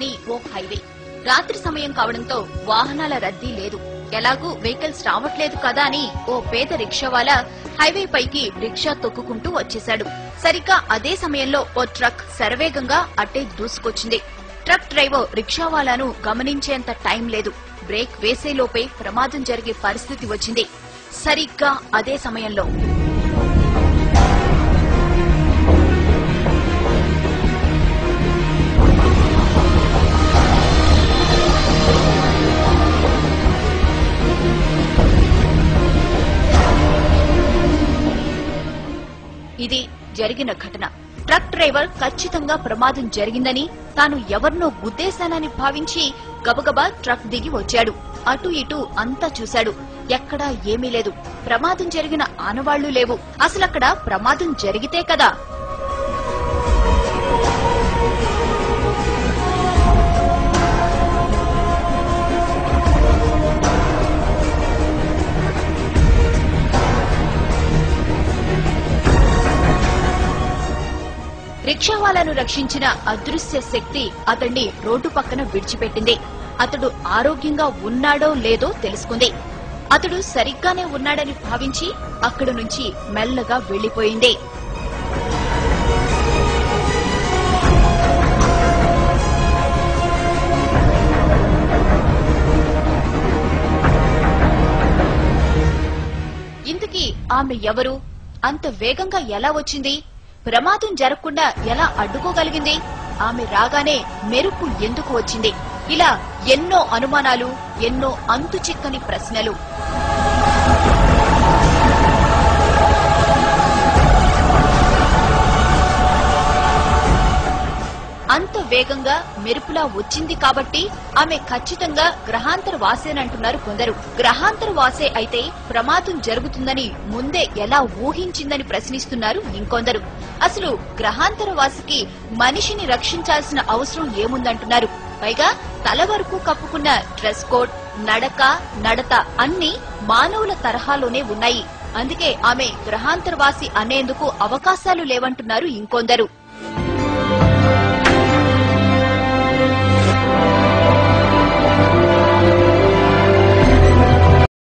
నగరంలోని ఓ హైవే. రాత్రి సమయం కావడంతో వాహనాల రద్దీ లేదు. ఎలాగూ వెహికల్స్ రావట్లేదు కదా అని ఓ పేద రిక్షావాలా హైవే పైకి రిక్షా తొక్కుకుంటూ వచ్చేశాడు. సరిగ్గా అదే సమయంలో ఓ ట్రక్ శరవేగంగా అట్టే దూసుకొచ్చింది. ట్రక్ డ్రైవర్ రిక్షావాలాను గమనించేంత టైం లేదు. బ్రేక్ వేసేలోపే ప్రమాదం జరిగే పరిస్థితి వచ్చింది. సరిగ్గా అదే సమయంలో ఇది జరిగిన ఘటన. ట్రక్ డ్రైవర్ ఖచ్చితంగా ప్రమాదం జరిగిందని, తాను ఎవరినో గుద్దేశానని భావించి గబగబా ట్రక్ దిగి వచ్చాడు. అటు ఇటు అంతా చూశాడు. ఎక్కడా ఏమీ లేదు. ప్రమాదం జరిగిన ఆనవాళ్లు లేవు. అసలక్కడ ప్రమాదం జరిగితే కదా. రిక్షావాలాను రక్షించిన అదృశ్య శక్తి అతన్ని రోడ్డు పక్కన విడిచిపెట్టింది. అతడు ఆరోగ్యంగా ఉన్నాడో లేదో తెలుసుకుంది. అతడు సరిగ్గానే ఉన్నాడని భావించి అక్కడి నుంచి మెల్లగా వెళ్లిపోయింది. ఇంతకీ ఆమె ఎవరు? అంత వేగంగా ఎలా వచ్చింది? ప్రమాదం జరగకుండా ఎలా అడ్డుకోగలిగింది? ఆమె రాగానే మెరుపు ఎందుకు వచ్చింది? ఇలా ఎన్నో అనుమానాలు, ఎన్నో అంతు చిక్కని ప్రశ్నలు. అంత వేగంగా మెరుపులా వచ్చింది కాబట్టి ఆమె ఖచ్చితంగా గ్రహాంతర వాసేనంటున్నారు కొందరు. గ్రహాంతర వాసే అయితే ప్రమాదం జరుగుతుందని ముందే ఎలా ఊహించిందని ప్రశ్నిస్తున్నారు ఇంకొందరు. అసలు గ్రహాంతర వాసికి మనిషిని రక్షించాల్సిన అవసరం ఏముందంటున్నారు. పైగా తల వరకు కప్పుకున్న డ్రెస్ కోడ్, నడక, నడత అన్ని మానవుల తరహాలోనే ఉన్నాయి. అందుకే ఆమె గ్రహాంతరవాసి అనేందుకు అవకాశాలు లేవంటున్నారు ఇంకొందరు.